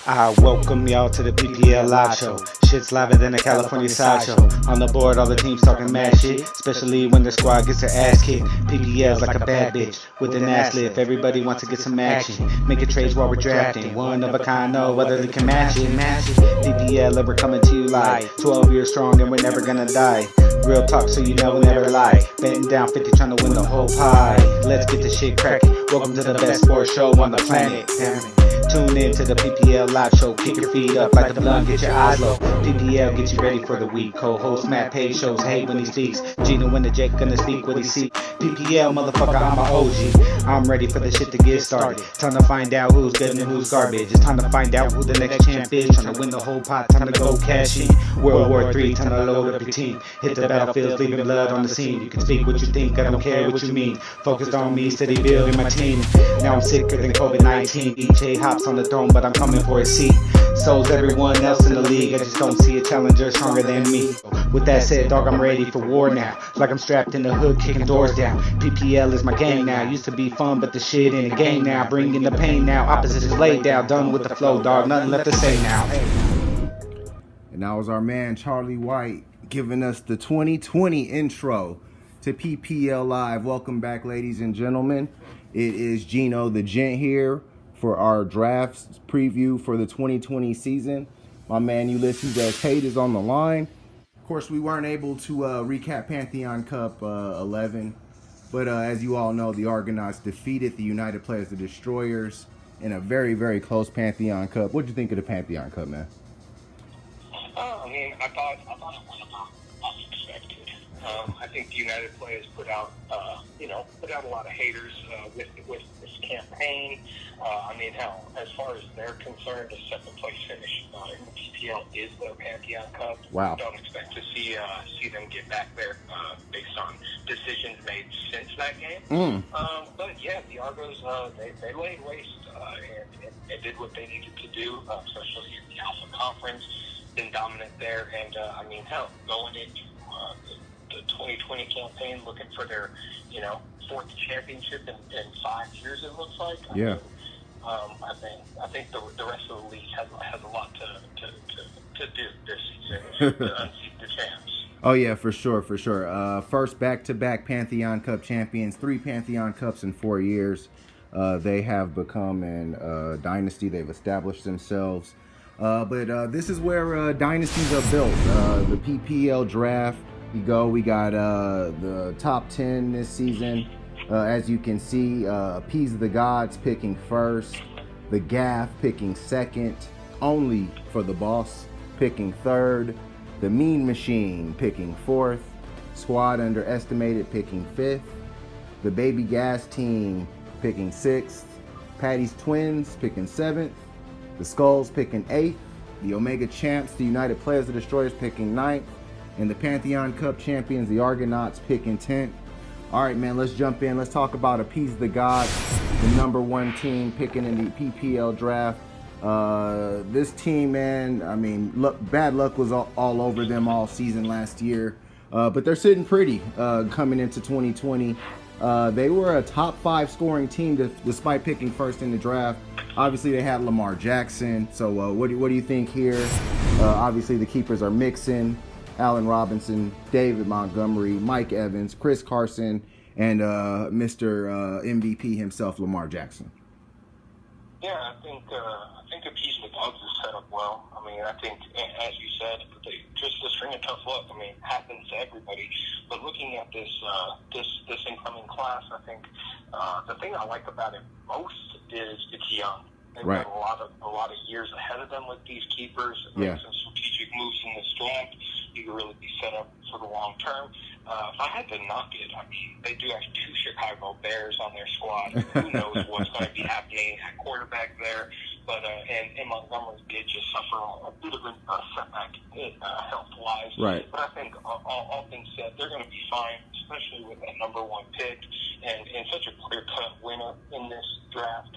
I welcome y'all to the PPL Live Show. Shit's liver than a California sideshow. On the board, all the teams talking mad shit, especially when the squad gets their ass kicked. PPL's like a bad bitch with an ass lift. Everybody wants to get some action, making trades while we're drafting. One of a kind, no other they can match it. PPL ever coming to you live. 12 years strong and we're never gonna die. Real talk, so you know we never lie. Betting down 50, trying to win the whole pie. Let's get this shit cracking. Welcome to the best sports show on the planet. Damn it. Tune in to the PPL Live Show. Kick your feet up like the blunt, get your eyes low. PPL gets you ready for the week. Co-host Matt Page shows hate when he speaks. Gino when the Jake gonna speak what he see. PPL motherfucker, I'm a OG. I'm ready for the shit to get started. Time to find out who's good and who's garbage. It's time to find out who the next champ is. Trying to win the whole pot, time to go cash in. World War III, time to load up your team. Hit the battlefield, leaving blood on the scene. You can speak what you think, I don't care what you mean. Focused on me, steady building my team. Now I'm sicker than COVID-19. EJ hops on the throne, but I'm coming for a seat. So's everyone else in the league. I just don't see a challenger stronger than me. With that said, dog, I'm ready for war now. Like I'm strapped in the hood, kicking doors down. PPL is my game now. Used to be fun, but the shit ain't a game now. Bringing the pain now. Opposition's laid down. Done with the flow, dog. Nothing left to say now. And that was our man Charlie White giving us the 2020 intro to PPL Live. Welcome back, ladies and gentlemen. It is Gino the Gent here for our drafts preview for the 2020 season. My man Ulysses S. Tate is on the line. Of course, we weren't able to recap Pantheon Cup 11, but as you all know, the Argonauts defeated the United Players, the Destroyers, in a very, very close Pantheon Cup. What'd you think of the Pantheon Cup, man? I thought it went about as expected. I think the United Players put out a lot of haters with this campaign. Hell, as far as they're concerned, a second place finish in the PPL is their Pantheon Cup. Wow. Don't expect to see them get back there based on decisions made since that game. But yeah, the Argos they laid waste and they did what they needed to do, especially in the Alpha Conference. Been dominant there, and going into the 2020 campaign, looking for their fourth championship in 5 years, it looks like. I think the rest of the league has a lot to do this season to unseat the champs. Oh yeah, for sure. First back-to-back Pantheon Cup champions, 3 Pantheon Cups in 4 years. They have become a dynasty. They've established themselves. But this is where dynasties are built. The PPL Draft, we got the top 10 this season. As you can see, Appease the Gods picking first, the Gaff picking second, Only for the Boss picking third, the Mean Machine picking fourth, Squad Underestimated picking fifth, the Baby Gas Team picking sixth, Patty's Twins picking seventh, the Skulls picking 8th, the Omega Champs, the United Players, the Destroyers picking 9th, and the Pantheon Cup champions, the Argonauts, picking 10th. All right, man, let's jump in. Let's talk about Appease the Gods, the #1 team picking in the PPL Draft. This team, man, bad luck was all over them all season last year, but they're sitting pretty coming into 2020. They were a top 5 scoring team despite picking first in the draft. Obviously, they had Lamar Jackson. So what do you think here? Obviously, the keepers are Mixon, Allen Robinson, David Montgomery, Mike Evans, Chris Carson, and Mr. MVP himself, Lamar Jackson. Yeah, I think Appease the Gods is set up well. I think, as you said, just the string of tough luck. Happens to everybody. But looking at this incoming class, I think the thing I like about it most is it's young. They've got a lot of years ahead of them with these keepers. Make some strategic moves in this draft. You can really be set up for the long term. If I had to knock it, they do have 2 Chicago Bears on their squad. Who knows what's going to be happening at quarterback there? But and Montgomery did just suffer a bit of a setback health-wise. Right. But I think all things said, they're going to be fine, especially with that #1 pick and such a clear-cut winner in this draft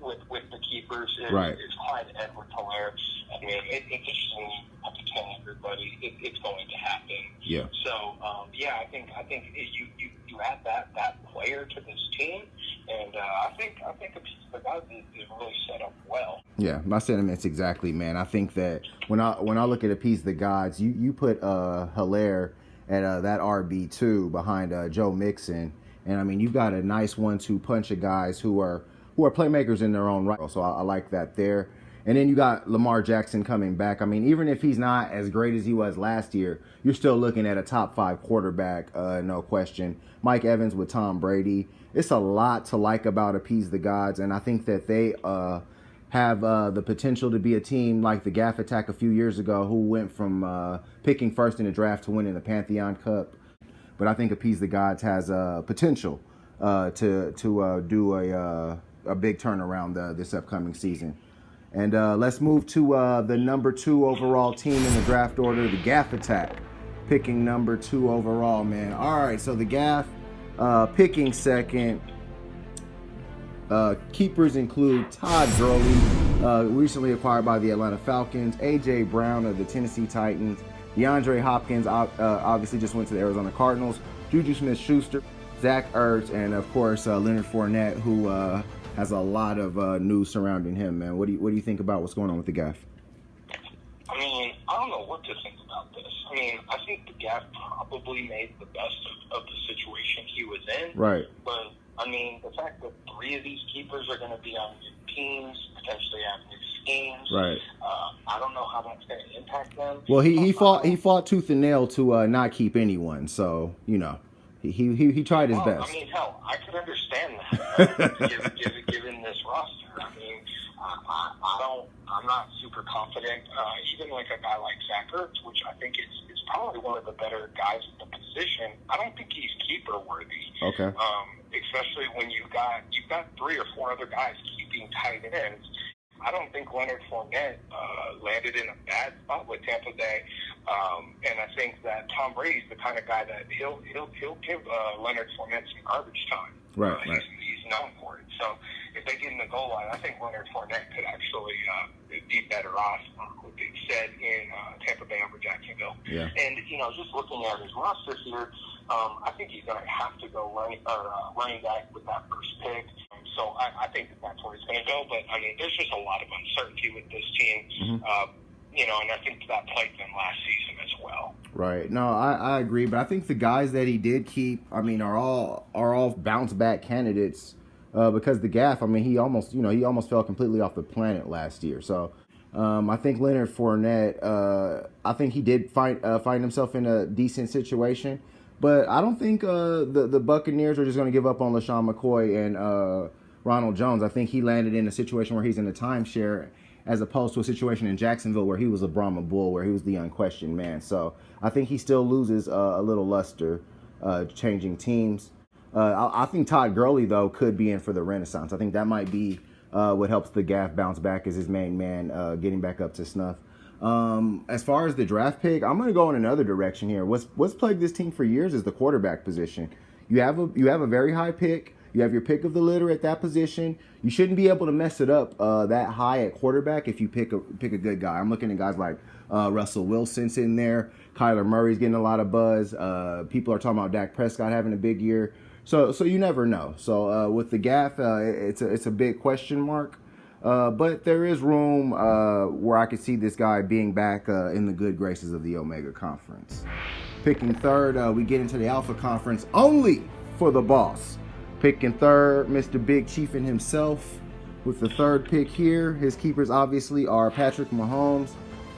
with the keepers is Clyde Edwards-HELAIRE. It's interesting. You have to tell everybody it's going to happen. Yeah. So I think you add that player to this team, and I think Appease the Gods is really set up well. Yeah, my sentiments exactly, man. I think that when I look at Appease the Gods, you put Hilaire at that RB2 behind Joe Mixon, and I mean you've got a nice 1-2 punch of guys who are playmakers in their own right. So I like that there. And then you got Lamar Jackson coming back. I mean, even if he's not as great as he was last year, you're still looking at a top 5 quarterback, no question. Mike Evans with Tom Brady. It's a lot to like about Appease the Gods, and I think that they have the potential to be a team like the Gaff Attack a few years ago, who went from picking first in the draft to winning the Pantheon Cup. But I think Appease the Gods has potential to do a big turnaround this upcoming season. And let's move to the number 2 overall team in the draft order, the Gaff Attack, picking number 2 overall, man. All right, so the Gaff picking second. Keepers include Todd Gurley, recently acquired by the Atlanta Falcons, A.J. Brown of the Tennessee Titans, DeAndre Hopkins obviously just went to the Arizona Cardinals, Juju Smith-Schuster, Zach Ertz, and of course Leonard Fournette, who has a lot of news surrounding him, man. What do you think about what's going on with the Gaff? I mean, I don't know what to think about this. I mean, I think the Gaff probably made the best of the situation he was in. Right. But I mean, the fact that 3 of these keepers are going to be on new teams, potentially have new schemes. Right. I don't know how that's going to impact them. Well, he fought tooth and nail to not keep anyone. So you know, he tried his best. I mean, hell, I could understand that given this roster. I mean, I'm not super confident. Even like a guy like Zach Ertz, which I think is probably one of the better guys at the position. I don't think he's keeper worthy. Okay. Especially when you've got 3 or 4 other guys keeping tight ends. I don't think Leonard Fournette landed in a bad spot with Tampa Bay, and I think that Tom Brady's the kind of guy that he'll give Leonard Fournette some garbage time. Right. He's known for it. So if they get in the goal line, I think Leonard Fournette could actually be better off with it said in Tampa Bay over Jacksonville. Yeah. And just looking at his roster here, I think he's going to have to go running back with that first pick. So I think that's where he's going to go. But I mean, there's just a lot of uncertainty with this team. Mm-hmm. And I think that plagued them last season as well. Right. No, I agree, but I think the guys that he did keep, I mean, are all bounce back candidates because the Gaff, I mean, he almost fell completely off the planet last year. So I think Leonard Fournette, I think he did find himself in a decent situation, but I don't think the Buccaneers are just going to give up on LaShawn McCoy and Ronald Jones. I think he landed in a situation where he's in a timeshare, as opposed to a situation in Jacksonville where he was a Brahma Bull, where he was the unquestioned man. So I think he still loses a little luster changing teams. I think Todd Gurley, though, could be in for the renaissance. I think that might be what helps the Gaff bounce back as his main man getting back up to snuff. As far as the draft pick, I'm going to go in another direction here. What's plagued this team for years is the quarterback position. You have a very high pick. You have your pick of the litter at that position. You shouldn't be able to mess it up that high at quarterback if you pick a good guy. I'm looking at guys like Russell Wilson sitting there. Kyler Murray's getting a lot of buzz. People are talking about Dak Prescott having a big year. So you never know. So with the Gaff, it's a big question mark. But there is room where I could see this guy being back in the good graces of the Omega Conference. Picking third, we get into the Alpha Conference only for the boss. Picking third, Mr. Big Chiefin himself with the third pick here. His keepers obviously are Patrick Mahomes,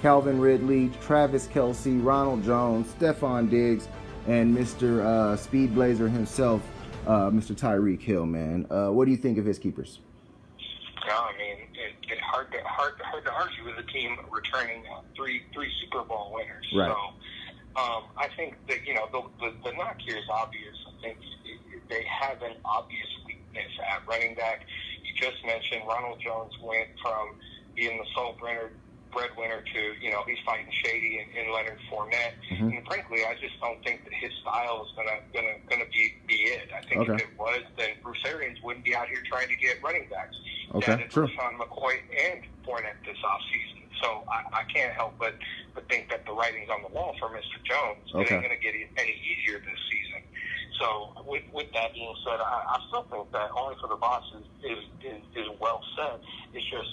Calvin Ridley, Travis Kelce, Ronald Jones, Stephon Diggs, and Mr. Speed Blazer himself, Mr. Tyreek Hill, man. What do you think of his keepers? I mean, it's hard to argue with a team returning three Super Bowl winners. Right. So I think that the knock here is obvious. I think they have an obvious weakness at running back. You just mentioned Ronald Jones went from being the sole breadwinner to he's fighting shady and Leonard Fournette. Mm-hmm. And frankly, I just don't think that his style is gonna be it. I think if it was, then Bruce Arians wouldn't be out here trying to get running backs. Okay, true. LaShawn McCoy and Fournette this offseason. So I can't help but think that the writing's on the wall for Mr. Jones. It ain't going to get any easier this season. So with that being said, I still think that Only for the Boss is well said. It's just,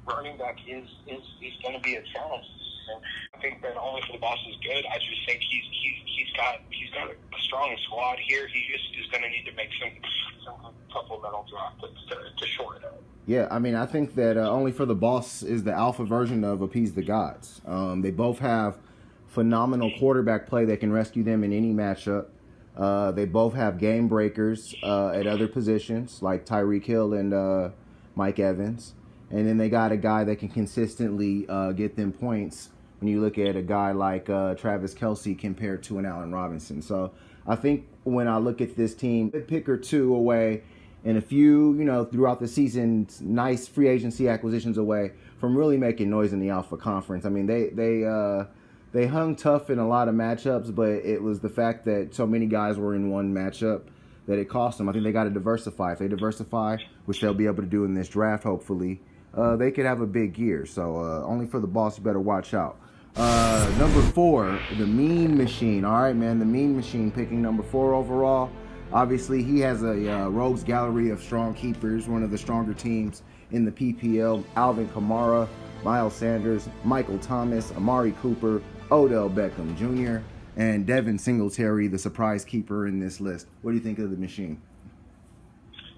running back is going to be a challenge. And I think that Only for the Boss is good. I just think he's got a strong squad here. He just is going to need to make some supplemental draft to shore it up. Yeah, I mean, I think that Only for the Boss is the alpha version of Appease the Gods. They both have phenomenal quarterback play that can rescue them in any matchup. They both have game breakers at other positions, like Tyreek Hill and Mike Evans. And then they got a guy that can consistently get them points when you look at a guy like Travis Kelce compared to an Allen Robinson. So I think when I look at this team, a pick or two away and a few, throughout the season, nice free agency acquisitions away from really making noise in the Alpha Conference. I mean, they hung tough in a lot of matchups, but it was the fact that so many guys were in one matchup that it cost them. I think they got to diversify. If they diversify, which they'll be able to do in this draft, hopefully, they could have a big year. So Only for the Boss, you better watch out. Number 4, the Mean Machine. All right, man, the Mean Machine picking number 4 overall. Obviously, he has a rogues gallery of strong keepers, one of the stronger teams in the PPL. Alvin Kamara, Miles Sanders, Michael Thomas, Amari Cooper, Odell Beckham Jr., and Devin Singletary, the surprise keeper in this list. What do you think of the Machine?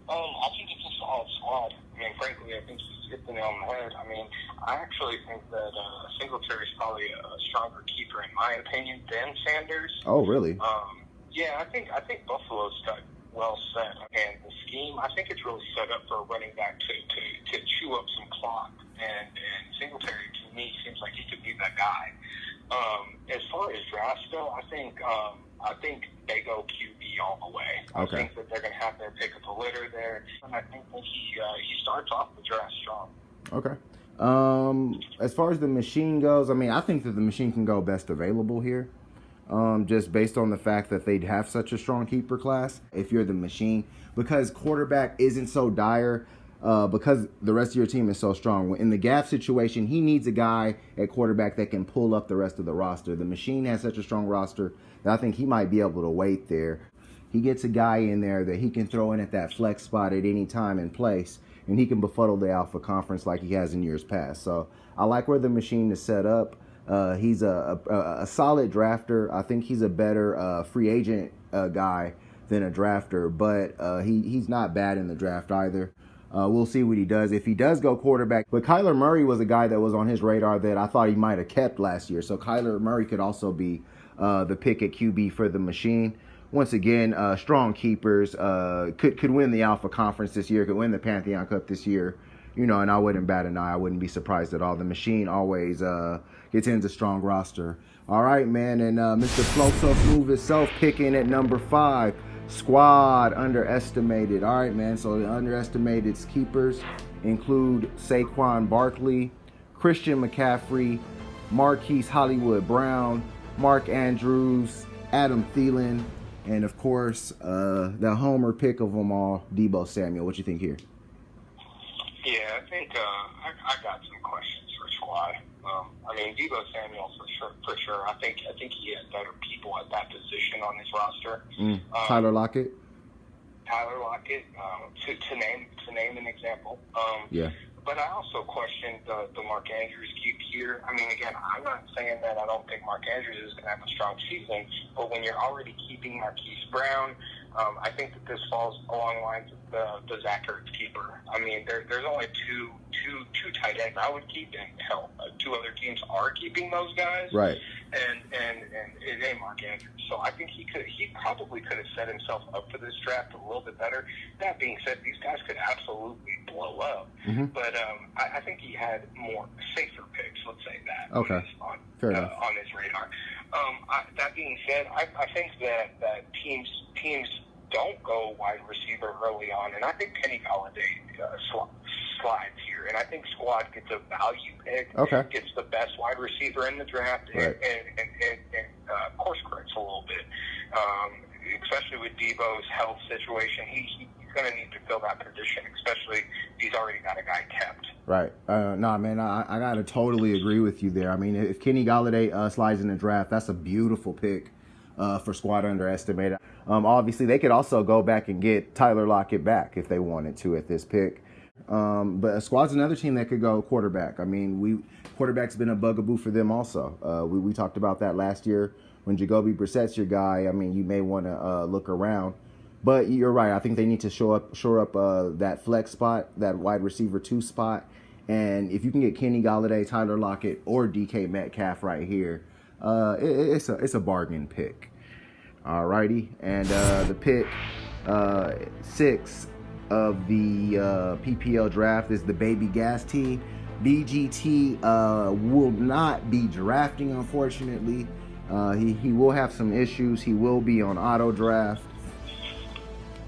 I think it's a solid squad. I mean, frankly, I think you hit the nail on the head. I mean, I actually think that Singletary is probably a stronger keeper, in my opinion, than Sanders. Oh, really? Yeah, I think Buffalo's got well set, and the scheme, I think it's really set up for a running back to chew up some clock. And Singletary, to me, seems like he could be that guy. As far as drafts go, I think they go QB all the way. Okay. I think that they're going to have their pick of the litter there, and I think that he starts off the draft strong. Okay. As far as the Machine goes, I mean, I think that the Machine can go best available here. Just based on the fact that they'd have such a strong keeper class if you're the Machine, because quarterback isn't so dire, because the rest of your team is so strong. In the gap situation, he needs a guy at quarterback that can pull up the rest of the roster. The Machine has such a strong roster that I think he might be able to wait there. He gets a guy in there that he can throw in at that flex spot at any time and place, and he can befuddle the Alpha Conference like he has in years past. So I like where the Machine is set up. He's a solid drafter. I think he's a better free agent guy than a drafter, but he's not bad in the draft either. We'll see what he does. If he does go quarterback, but Kyler Murray was a guy that was on his radar that I thought he might have kept last year. So Kyler Murray could also be the pick at QB for the Machine. Once again, strong keepers, could win the Alpha Conference this year, could win the Pantheon Cup this year. And I wouldn't bat an eye. I wouldn't be surprised at all. The Machine always gets into strong roster. All right, man. And Mr. Flow So Smooth himself picking at number 5. Squad underestimated. All right, man. So the underestimated keepers include Saquon Barkley, Christian McCaffrey, Marquise Hollywood Brown, Mark Andrews, Adam Thielen, and of course, the homer pick of them all, Deebo Samuel. What you think here? Yeah, I think I got some questions for Squad. I mean, Deebo Samuel for sure. I think he has better people at that position on his roster. Tyler Lockett. To name an example. Yeah. But I also questioned the Mark Andrews keep here. I mean, again, I'm not saying that I don't think Mark Andrews is going to have a strong season, but when you're already keeping Marquise Brown, I think that this falls along the lines of the Zach Ertz keeper. I mean, there's only two tight ends I would keep, and hell, 2 other teams are keeping those guys. Right. And it ain't Mark Andrews. So I think he probably could have set himself up for this draft a little bit better. That being said, these guys could absolutely blow up. Mm-hmm. But I think he had more safer picks, let's say that. Okay. On his radar. That being said, I think that teams don't go wide receiver early on, and I think Kenny Galladay slides here, and I think Squad gets a value pick, gets the best wide receiver in the draft, right. and course corrects a little bit, especially with Deebo's health situation. He's going to need to fill that position, especially if he's already got a guy kept. Right. Nah, man, I got to totally agree with you there. I mean, if Kenny Galladay slides in the draft, that's a beautiful pick for Squad underestimated. Obviously, they could also go back and get Tyler Lockett back if they wanted to at this pick. But a squad's another team that could go quarterback. I mean, quarterback's been a bugaboo for them also. We talked about that last year when Jacoby Brissett's your guy. I mean, you may want to look around. But you're right. I think they need to shore up that flex spot, that wide receiver 2 spot. And if you can get Kenny Golladay, Tyler Lockett, or DK Metcalf right here, it's a bargain pick. Alrighty, and the pick 6 of the PPL draft is the Baby Gas team. BGT will not be drafting, unfortunately. He will have some issues. He will be on auto draft,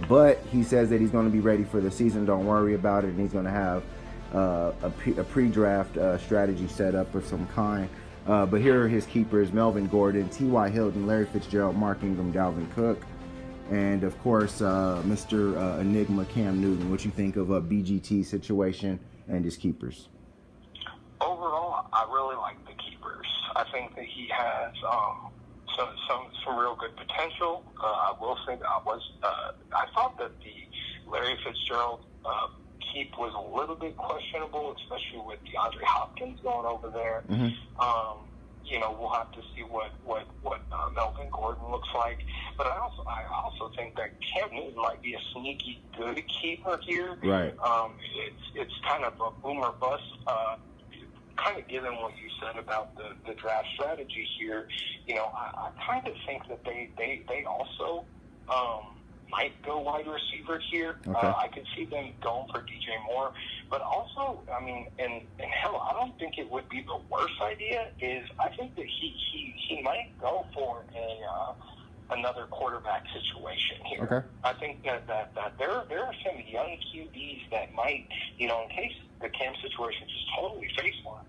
but he says that he's going to be ready for the season. Don't worry about it, and he's going to have a pre-draft strategy set up of some kind. But here are his keepers: Melvin Gordon, T.Y. Hilton, Larry Fitzgerald, Mark Ingram, Dalvin Cook, and of course, Mr. Enigma Cam Newton. What you think of a BGT situation and his keepers? Overall, I really like the keepers. I think that he has some real good potential. I will say that I thought that the Larry Fitzgerald keep was a little bit questionable, especially with DeAndre Hopkins going over there. Mm-hmm. We'll have to see what Melvin Gordon looks like. But I also think that Cam Newton might be a sneaky good keeper here. Right. It's kind of a boom or bust. Kind of given what you said about the draft strategy here, I kind of think that they also might go wide receiver here. Okay. I could see them going for DJ Moore, but also, I mean, and hell, I don't think it would be the worst idea. I think that he might go for another quarterback situation here. Okay. I think that there are some young QBs that might, in case the Cam situation just totally faceless.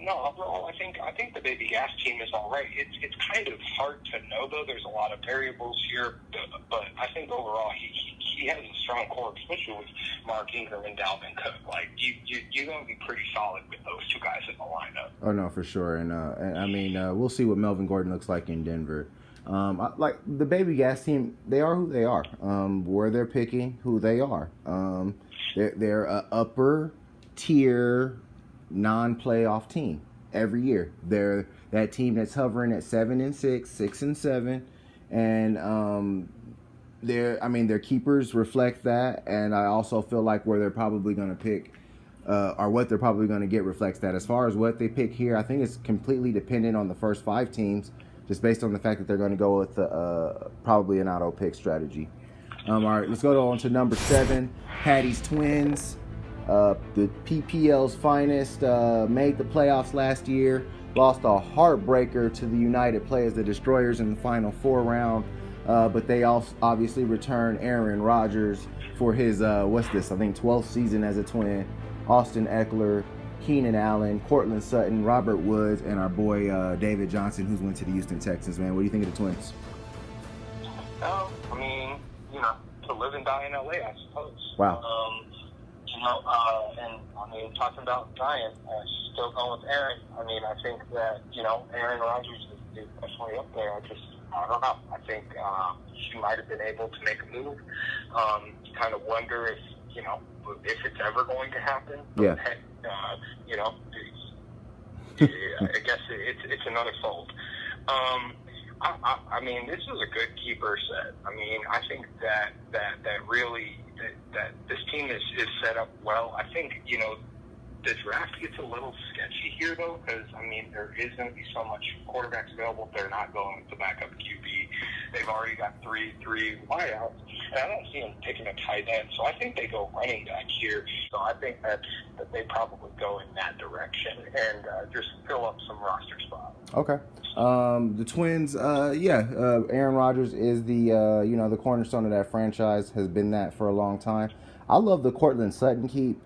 No, overall, I think the Baby Gas team is all right. It's kind of hard to know, though. There's a lot of variables here, but I think overall he has a strong core, especially with Mark Ingram and Dalvin Cook. Like you're going to be pretty solid with those two guys in the lineup. Oh no, for sure. And I mean, we'll see what Melvin Gordon looks like in Denver. Like the Baby Gas team, they are who they are. Where they're picking, who they are. They're a upper tier non-playoff team every year. They're that team that's hovering at 7-6, 6-7, and their keepers reflect that. And I also feel like where they're probably going to pick. Or what they're probably going to get reflects that. As far as what they pick here, I think it's completely dependent on the first 5 teams, just based on the fact that they're going to go with probably an auto pick strategy. All right, let's go on to number 7, Patty's Twins. The PPL's finest, made the playoffs last year, lost a heartbreaker to the United Players, the Destroyers, in the final 4 round. But they also obviously returned Aaron Rodgers for his, 12th season as a Twin. Austin Eckler, Keenan Allen, Cortland Sutton, Robert Woods, and our boy David Johnson, who's went to the Houston Texans. Man, what do you think of the Twins? I mean, to live and die in LA, I suppose. Wow. And I mean, talking about Giant, still going with Aaron. I mean, I think that Aaron Rodgers is definitely up there. I don't know. I think she might have been able to make a move. You kind of wonder if it's ever going to happen. Yeah. I guess it's another fold. I mean, this is a good keeper set. I mean, I think that really this team is set up well. I think the draft gets a little sketchy here, though, because, I mean, there is going to be so much quarterbacks available. They're not going with the backup QB. They've already got three wideouts, and I don't see them picking a tight end. So I think they go running back here. So I think that they probably go in that direction and just fill up some roster spots. Okay. The Twins, Aaron Rodgers is the cornerstone of that franchise, has been that for a long time. I love the Cortland Sutton keep.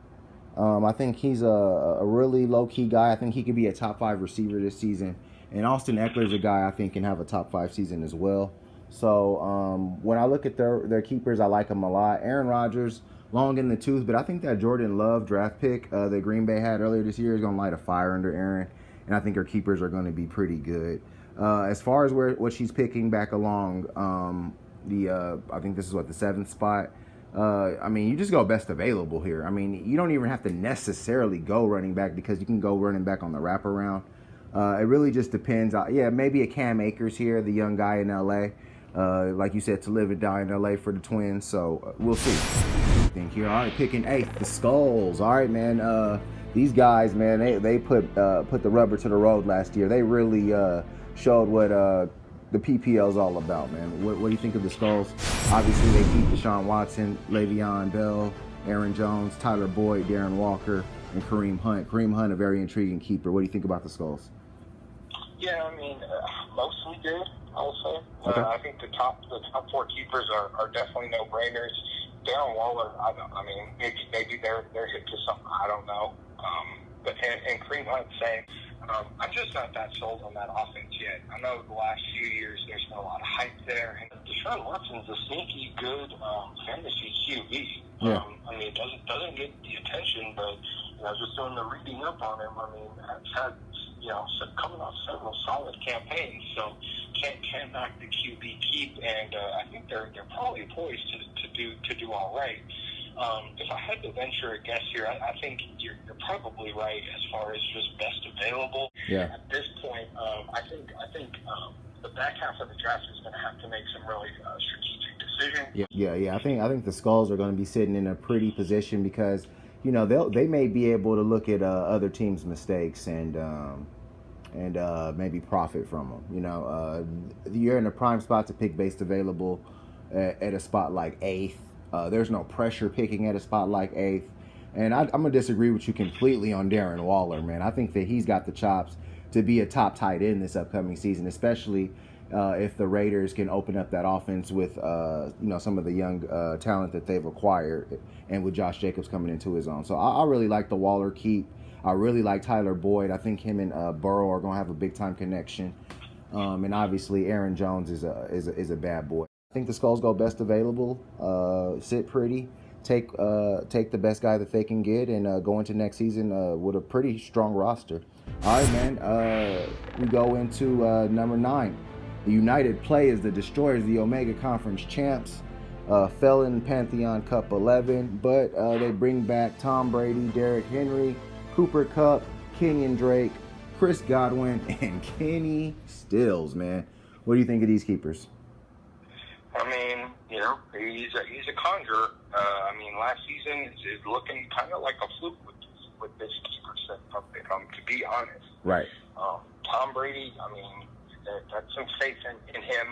I think he's a really low-key guy. I think he could be a top 5 receiver this season. And Austin Eckler's a guy I think can have a top 5 season as well. So when I look at their keepers, I like them a lot. Aaron Rodgers, long in the tooth, but I think that Jordan Love draft pick that Green Bay had earlier this year is going to light a fire under Aaron. And I think her keepers are going to be pretty good. As far as what she's picking back along, I think this is what, the 7th spot. I mean, you just go best available here. I mean, you don't even have to necessarily go running back because you can go running back on the wraparound. It really just depends. Yeah, maybe a Cam Akers here, the young guy in LA. Like you said, to live and die in LA for the Twins. So we'll see. I think here, all right, picking 8th, the Skulls. All right, man. These guys, man, they put the rubber to the road last year. They really showed what the PPL is all about, man. What do you think of the Skulls? Obviously, they keep Deshaun Watson, Le'Veon Bell, Aaron Jones, Tyler Boyd, Darren Walker, and Kareem Hunt. Kareem Hunt, a very intriguing keeper. What do you think about the Skulls? Yeah, I mean, mostly good, I'll say. Okay. I think the top 4 keepers are definitely no-brainers. Darren Waller, I mean, maybe they're hit to something, I don't know. And Kareem Hunt, same. I'm just not that sold on that offense yet. I know the last few years there's been a lot of hype there. And Deshaun Watson's a sneaky good fantasy QB. Yeah. I mean, it doesn't get the attention, but just doing the reading up on him, I mean, it's had coming off several solid campaigns, so can't knock the QB keep, and I think they're probably poised to do all right. If I had to venture a guess here, I think you're probably right as far as just best available. Yeah. At this point, I think the back half of the draft is going to have to make some really strategic decisions. Yeah. I think the Skulls are going to be sitting in a pretty position because they may be able to look at other teams' mistakes and maybe profit from them. You're in a prime spot to pick based available at a spot like 8th. There's no pressure picking at a spot like 8th. And I'm going to disagree with you completely on Darren Waller, man. I think that he's got the chops to be a top tight end this upcoming season, especially if the Raiders can open up that offense with some of the young talent that they've acquired, and with Josh Jacobs coming into his own. So I really like the Waller keep. I really like Tyler Boyd. I think him and Burrow are going to have a big time connection. And obviously Aaron Jones is a bad boy. I think the Skulls go best available, sit pretty, take the best guy that they can get, and go into next season with a pretty strong roster. All right, man. We go into number 9. The United play as the Destroyers, the Omega Conference champs. Fell in Pantheon Cup 11, but they bring back Tom Brady, Derrick Henry, Cooper Kupp, Kenyon Drake, Chris Godwin, and Kenny Stills, man. What do you think of these keepers? I mean, he's a conjurer. I mean, last season is looking kind of like a fluke with this keeper set, to be honest. Right. Tom Brady, I mean, that's some faith in him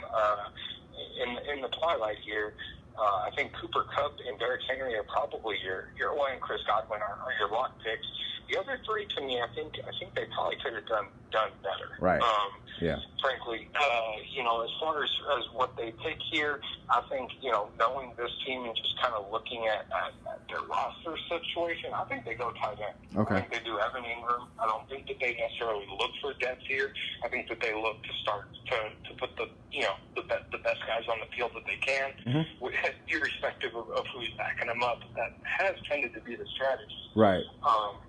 in the twilight here. I think Cooper Kupp and Derrick Henry are probably your and Chris Godwin are your lock picks. The other 3, to me, I think they probably could have done better. Right. Yeah. Frankly, as far as what they pick here, I think, knowing this team and just kind of looking at their roster situation, I think they go tight end. Okay. I think they do Evan Ingram. I don't think that they necessarily look for depth here. I think that they look to start to put the best guys on the field that they can, irrespective of who's backing them up. That has tended to be the strategy. Right.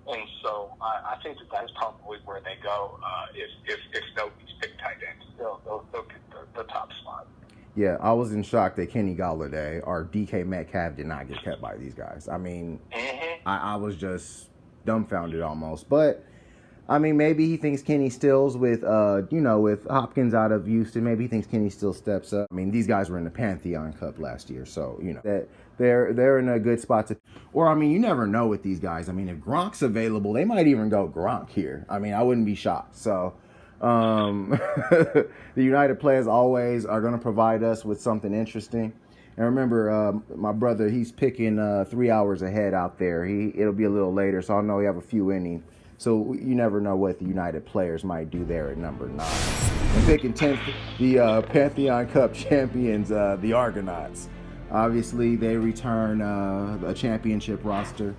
And so I think that's probably where they go if nobody's picked tight end. They'll get the top spot. Yeah, I was in shock that Kenny Golladay or DK Metcalf did not get kept by these guys. I mean, I was just dumbfounded almost. But, I mean, maybe he thinks Kenny Stills with Hopkins out of Houston. Maybe he thinks Kenny still steps up. I mean, these guys were in the Pantheon Cup last year, so, that they're in a good spot to. Or, I mean, you never know with these guys. I mean, if Gronk's available, they might even go Gronk here. I mean, I wouldn't be shocked. So, the United players always are going to provide us with something interesting. And remember, my brother, he's picking 3 hours ahead out there. It'll be a little later, so I know we have a few innings. So you never know what the United players might do there at number 9. And picking 10th, the Pantheon Cup champions, the Argonauts. Obviously, they return a championship roster.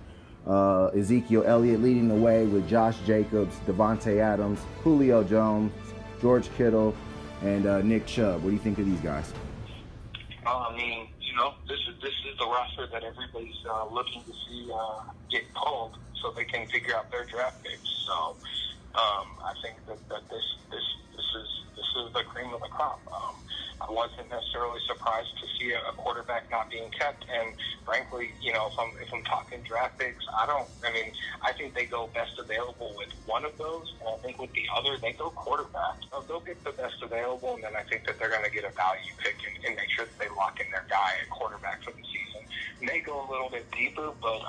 Ezekiel Elliott leading the way with Josh Jacobs, Devontae Adams, Julio Jones, George Kittle, and Nick Chubb. What do you think of these guys? I mean, this is the roster that everybody's looking to see get called so they can figure out their draft picks. So I think that this is the cream of the crop. I wasn't necessarily surprised to see a quarterback not being kept. And frankly, if I'm talking draft picks, I think they go best available with one of those, and I think with the other, they go quarterback. They'll get the best available, and then I think that they're going to get a value pick and make sure that they lock in their guy at quarterback for the season. May go a little bit deeper, but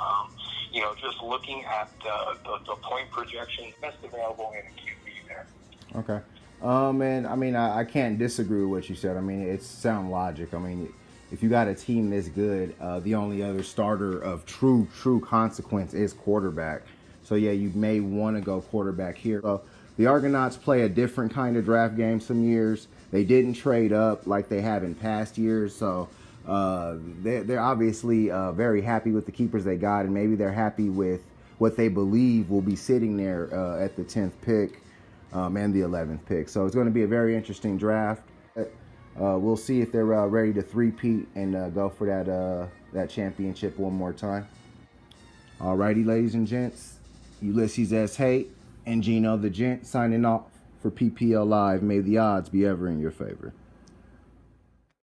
just looking at the point projection, best available in QB there. Okay. And I can't disagree with what you said. It's sound logic. If you got a team this good, the only other starter of true consequence is quarterback. So yeah, you may want to go quarterback here. So the Argonauts play a different kind of draft game some years. They didn't trade up like they have in past years. So they're obviously very happy with the keepers they got, and maybe they're happy with what they believe will be sitting there at the 10th pick and the 11th pick. So it's going to be a very interesting draft. We'll see if they're ready to three-peat and go for that championship one more time. Alrighty, ladies and gents, Ulysses S. Haight and Gino the Gent signing off for PPL Live. May the odds be ever in your favor.